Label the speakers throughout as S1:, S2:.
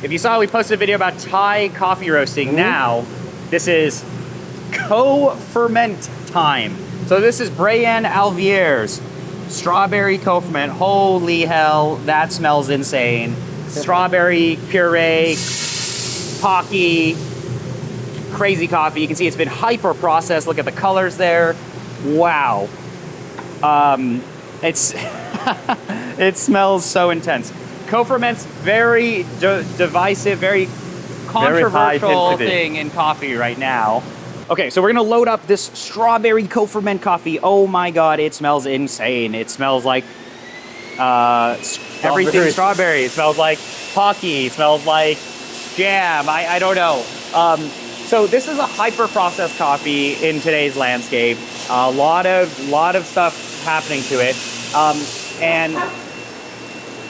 S1: If you saw, we posted a video about Thai coffee roasting. Now, this is co-ferment time. So this is Brayan Alvear's strawberry co-ferment. Holy hell, that smells insane. Strawberry puree, Pocky, crazy coffee. You can see it's been hyper processed. Look at the colors there. Wow. It's it smells so intense. Co-ferment's very divisive, very controversial thing in coffee right now. Okay, so we're gonna load up this strawberry co-ferment coffee. Oh my God, it smells insane. It smells like everything strawberry. It smells like Pocky. It smells like jam. I don't know. So this is a hyper-processed coffee in today's landscape. A lot of stuff happening to it.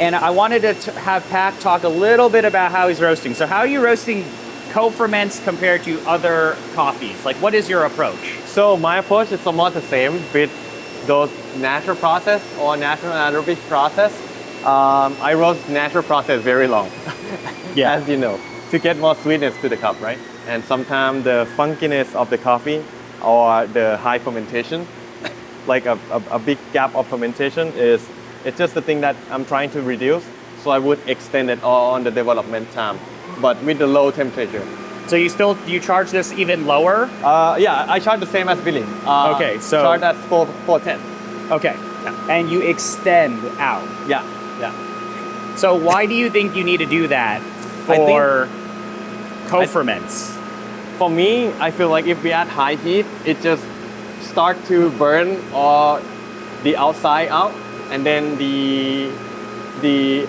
S1: And I wanted to have Pat talk a little bit about how he's roasting. So how are you roasting co-ferments compared to other coffees? Like, what is your approach?
S2: So my approach is somewhat the same with those natural process or natural anaerobic process. I roast natural process very long, as you know, to get more sweetness to the cup, right? And sometimes the funkiness of the coffee or the high fermentation, like a big gap of fermentation it's just the thing that I'm trying to reduce. So I would extend it on the development time, but with the low temperature.
S1: So you charge this even lower?
S2: Yeah, I charge the same as billing.
S1: Okay, so
S2: charge at 410.
S1: Okay, and you extend out.
S2: Yeah.
S1: So why do you think you need to do that for co-ferments?
S2: For me, I feel like if we add high heat, it just start to burn or the outside out, and then the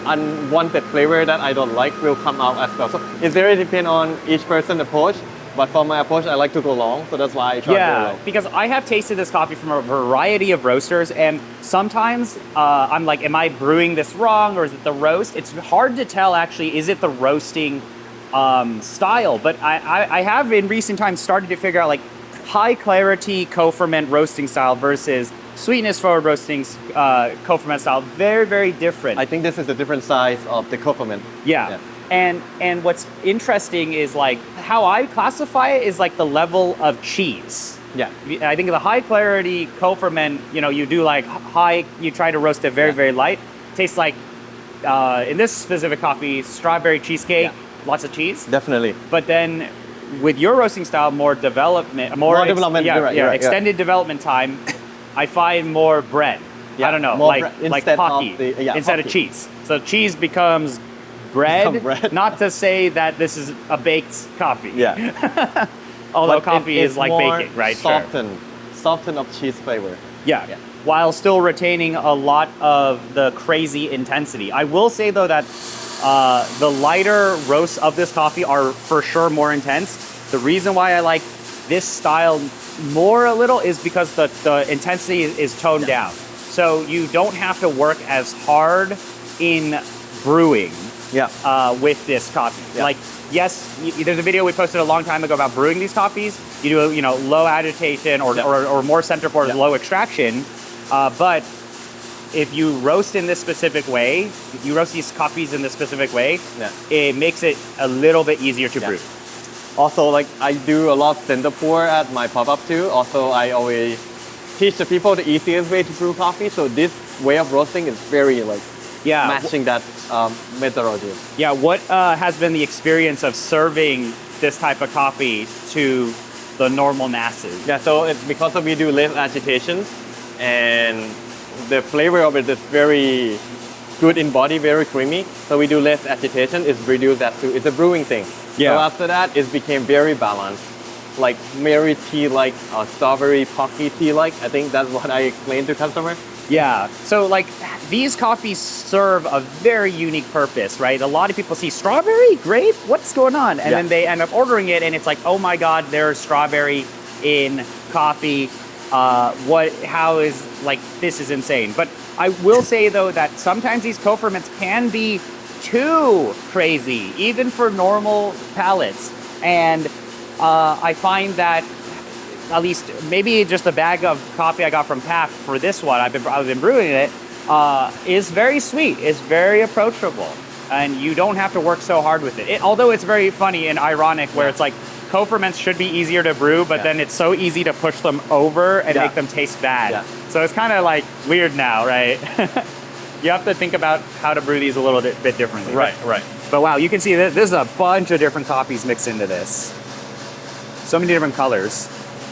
S2: unwanted flavor that I don't like will come out as well. So it very depends on each person's approach. But for my approach, I like to go long, so that's why I charge very low.
S1: Because I have tasted this coffee from a variety of roasters, and sometimes I'm like, am I brewing this wrong, or is it the roast? It's hard to tell, actually, is it the roasting style? But I have in recent times started to figure out like high clarity co-ferment roasting style versus sweetness forward roasting co-ferment style. Very, very different.
S2: I think this is a different size of the co-ferment.
S1: Yeah. And what's interesting is like how I classify it is like the level of cheese.
S2: Yeah.
S1: I think the high clarity co-ferment, you do like you try to roast it very, very light. Tastes like, in this specific coffee, strawberry cheesecake, lots of cheese.
S2: Definitely.
S1: But then with your roasting style, more development, extended development time, I find more bread. Yeah, I don't know, like Pocky instead of cheese. So cheese becomes bread. Not to say that this is a baked coffee.
S2: Yeah.
S1: Although coffee is like baking, right?
S2: Soften of cheese flavor.
S1: Yeah. While still retaining a lot of the crazy intensity. I will say though that the lighter roasts of this coffee are for sure more intense. The reason why I like this style more a little is because the intensity is toned down. So you don't have to work as hard in brewing with this coffee. Yeah. Like, yes, there's a video we posted a long time ago about brewing these coffees. You do low agitation or more center pour, low extraction. But if you roast in this specific way, if you roast these coffees in this specific way, it makes it a little bit easier to brew.
S2: Also, like I do a lot of center pour at my pop-up too. Also, I always teach the people the easiest way to brew coffee. So this way of roasting is very matching that methodology. Yeah,
S1: what has been the experience of serving this type of coffee to the normal masses?
S2: Yeah, so it's because we do less agitation, and the flavor of it is very good in body, very creamy. So we do less agitation. It's reduced that too. It's a brewing thing. Yeah. So after that, it became very balanced, like Merai tea, like strawberry Pocky tea, like I think that's what I explained to customers.
S1: Yeah. So like these coffees serve a very unique purpose, right? A lot of people see strawberry, grape, what's going on? And then they end up ordering it, and it's like, oh my God, there's strawberry in coffee. How is, like, this is insane. But I will say though that sometimes these co-ferments can be too crazy, even for normal palates. And I find that, at least maybe just the bag of coffee I got from Pap for this one, I've been brewing it, is very sweet, is very approachable. and you don't have to work so hard with it. Although it's very funny and ironic where it's like co-ferments should be easier to brew, but then it's so easy to push them over and make them taste bad. Yeah. So it's kind of like weird now, right? You have to think about how to brew these a little bit differently.
S2: Right.
S1: But wow, you can see that there's a bunch of different coffees mixed into this. So many different colors,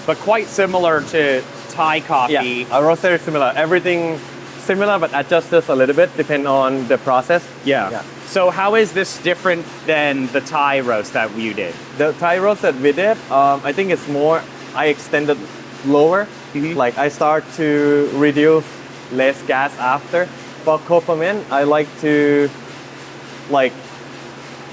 S1: but quite similar to Thai coffee.
S2: Yeah, our roaster is similar. Everything similar, but adjusted a little bit depending on the process.
S1: Yeah. So how is this different than the Thai roast that you did?
S2: The Thai roast that we did, I think it's more, I extended lower. Like I start to reduce less gas after. For co-ferment, I like to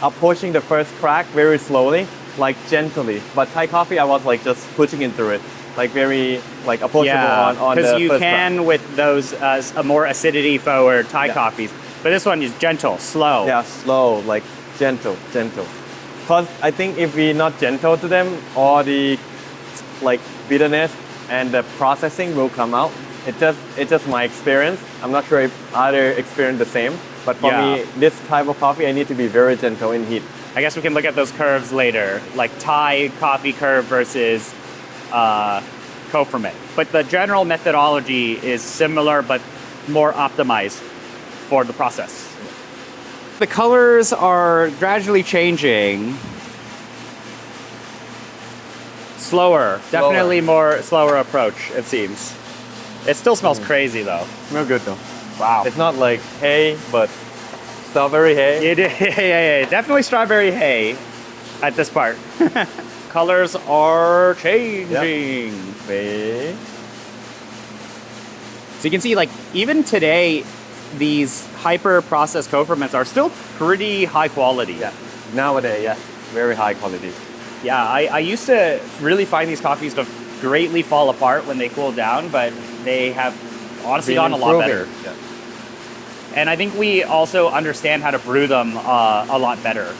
S2: approaching the first crack very slowly, like gently. But Thai coffee, I was like just pushing into it, like very approachable on the first
S1: because you can
S2: crack.
S1: with those a more acidity forward Thai coffees, but this one is gentle, slow.
S2: Yeah, slow, like gentle. Because I think if we're not gentle to them, all the bitterness and the processing will come out. It's just my experience. I'm not sure if other experience the same. But for me, this type of coffee, I need to be very gentle in heat.
S1: I guess we can look at those curves later, like Thai coffee curve versus co-ferment. But the general methodology is similar, but more optimized for the process. The colors are gradually changing. Slower, definitely more slower approach, it seems. It still smells crazy though.
S2: Smells good though.
S1: Wow.
S2: It's not like hay, but strawberry hay.
S1: Yeah, definitely strawberry hay at this part. Colors are changing.
S2: Yep.
S1: So you can see even today, these hyper processed co-ferments are still pretty high quality.
S2: Yeah. Nowadays, very high quality.
S1: Yeah, I used to really find these coffees to greatly fall apart when they cool down, but they have honestly gotten a lot better.
S2: Yeah.
S1: And I think we also understand how to brew them a lot better.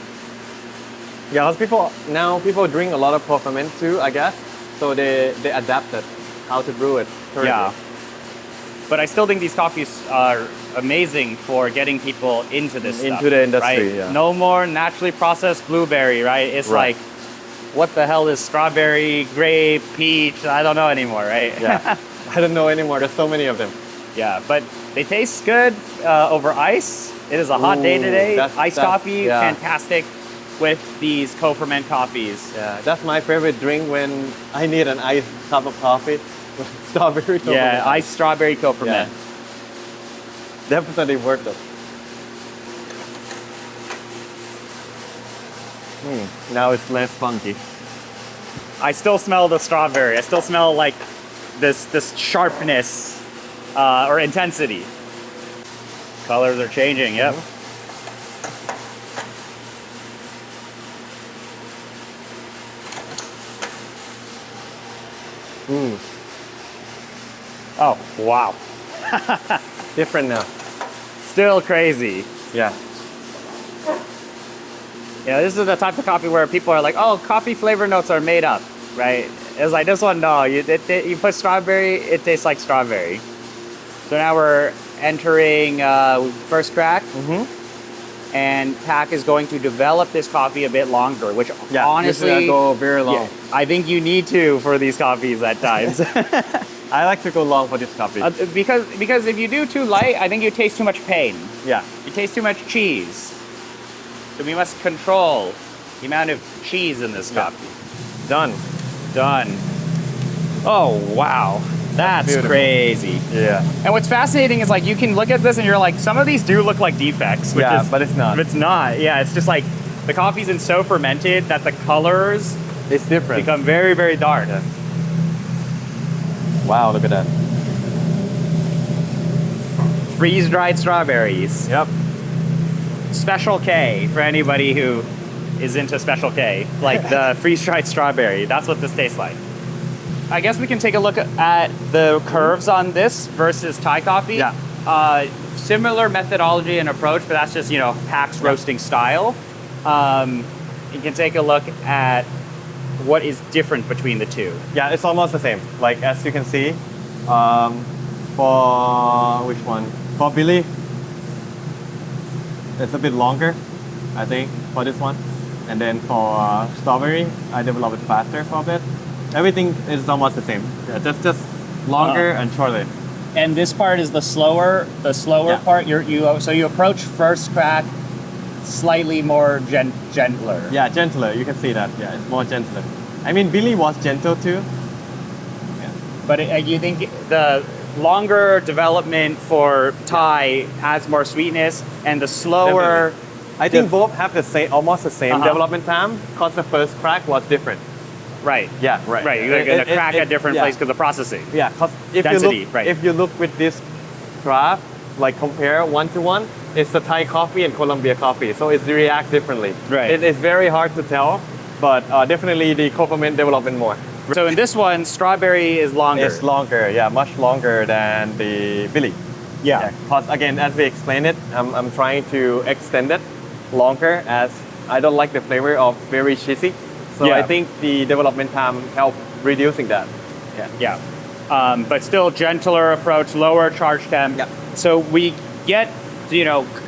S2: Yeah, because people drink a lot of co-ferment too, I guess. So they adapted how to brew it currently.
S1: Yeah. But I still think these coffees are amazing for getting people into this stuff.
S2: Into the industry,
S1: right?
S2: yeah.
S1: No more naturally processed blueberry, right? It's like, what the hell is strawberry, grape, peach? I don't know anymore, right?
S2: Yeah, I don't know anymore. There's so many of them.
S1: Yeah, but they taste good over ice. It is a hot day today. Iced coffee, fantastic with these co-ferment coffees.
S2: Yeah, that's my favorite drink when I need an iced cup of coffee. Strawberry co-ferment.
S1: Yeah, iced strawberry co-ferment.
S2: Yeah. Definitely worth it. Now it's less funky.
S1: I still smell the strawberry. I still smell like this sharpness or intensity. Colors are changing, yep. Oh, wow.
S2: Different now.
S1: Still crazy.
S2: Yeah.
S1: Yeah, this is the type of coffee where people are like, oh, coffee flavor notes are made up, right? It's like this one, no, you put strawberry, it tastes like strawberry. So now we're entering first crack. And Pack is going to develop this coffee a bit longer, which honestly,
S2: go very long.
S1: Yeah, I think you need to for these coffees at times.
S2: I like to go long for this coffee.
S1: Because if you do too light, I think you taste too much pain.
S2: Yeah.
S1: You taste too much cheese. So we must control the amount of cheese in this coffee.
S2: Done.
S1: Oh, wow. That's crazy.
S2: Yeah.
S1: And what's fascinating is you can look at this and you're like, some of these do look like defects.
S2: But it's not.
S1: It's not. Yeah, it's just like the coffee's been so fermented that the colors
S2: it's different.
S1: Become very, very dark.
S2: Yeah. Wow, look at that.
S1: Freeze-dried strawberries.
S2: Yep.
S1: Special K for anybody who is into Special K, like the freeze-dried strawberry. That's what this tastes like. I guess we can take a look at the curves on this versus Thai coffee.
S2: Yeah.
S1: Similar methodology and approach, but that's just, Pack's roasting style. You can take a look at what is different between the two.
S2: Yeah, it's almost the same. Like as you can see, for which one? For Billy, it's a bit longer, I think, for this one. And then for strawberry, I develop it faster for a bit. Everything is almost the same. Yeah, just longer and shorter.
S1: And this part is the slower
S2: Yeah.
S1: part. So you approach first crack slightly more gentler.
S2: Yeah, gentler. You can see that. Yeah, it's more gentler. I mean, Billy was gentle too. Yeah.
S1: But you think the longer development for Thai adds more sweetness, and the slower.
S2: I think both have the same, almost the same development time, because the first crack was different.
S1: Right.
S2: Yeah, right.
S1: Right. You're going to crack at different place because of processing.
S2: Yeah, because if you look with this graph, like compare 1-to-1, it's the Thai coffee and Colombian coffee, so it's react differently.
S1: Right.
S2: It is very hard to tell, but definitely the co-ferment development more.
S1: So in this one, strawberry is longer.
S2: It's longer, yeah, much longer than the Billy.
S1: Yeah.
S2: Because again, as we explained it, I'm trying to extend it longer, as I don't like the flavor of very cheesy. So
S1: Yeah.
S2: I think the development time helped reducing that. Yeah.
S1: Yeah. But still gentler approach, lower charge temp.
S2: Yep.
S1: So we get,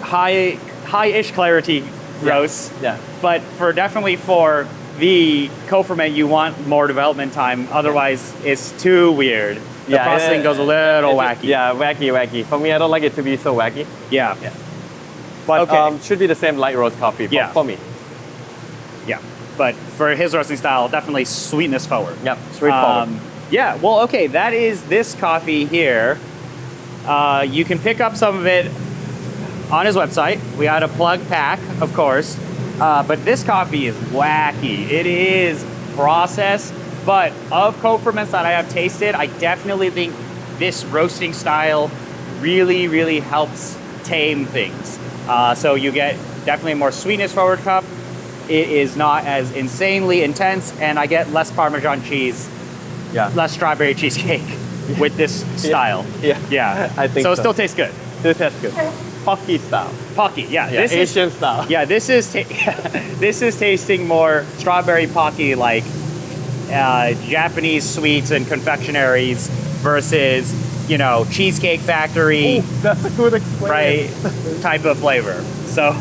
S1: high-ish clarity roasts.
S2: Yeah.
S1: But definitely for the co-ferment, you want more development time. Otherwise, it's too weird. The processing goes a little wacky.
S2: Yeah, wacky. For me, I don't like it to be so wacky.
S1: Yeah.
S2: But
S1: Okay.
S2: should be the same light roast coffee for me.
S1: Yeah. But for his roasting style, definitely sweetness forward.
S2: Yep, straightforward.
S1: Yeah, well, okay, that is this coffee here. You can pick up some of it on his website. We had a plug pack, of course. But this coffee is wacky. It is processed, but of co-ferments that I have tasted, I definitely think this roasting style really, really helps tame things. So you get definitely more sweetness forward cup. It is not as insanely intense, and I get less Parmesan cheese, less strawberry cheesecake with this style. Yeah.
S2: I think
S1: so. It
S2: so.
S1: still tastes good.
S2: This tastes good. Pocky style.
S1: Pocky, this
S2: Asian style.
S1: Yeah, this is this is tasting more strawberry Pocky, like Japanese sweets and confectionaries versus Cheesecake Factory.
S2: Ooh, that's a good explanation.
S1: Right type of flavor. So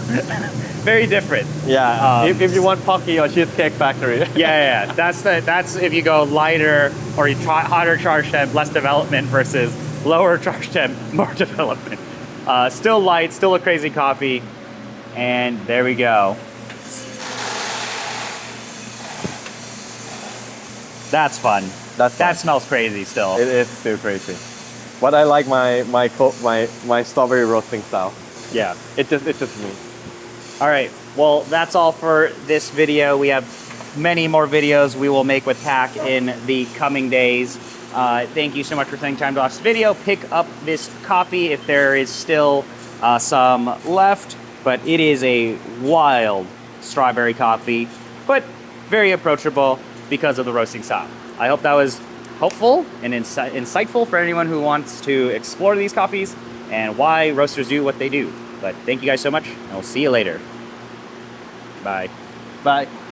S1: very different.
S2: Yeah. If you want Pocky or Cheesecake Factory.
S1: Yeah. That's if you go lighter or you try hotter charge temp, less development versus lower charge temp, more development. Still light, still a crazy coffee, and there we go. That's fun. That smells crazy still.
S2: It is still crazy. But I like my strawberry roasting style.
S1: Yeah.
S2: It's just me.
S1: All right. Well, that's all for this video. We have many more videos we will make with Pack in the coming days. Thank you so much for spending time to watch this video. Pick up this coffee if there is still some left, but it is a wild strawberry coffee, but very approachable because of the roasting style. I hope that was helpful and insightful for anyone who wants to explore these coffees and why roasters do what they do. But thank you guys so much, and we'll see you later. Bye.
S2: Bye.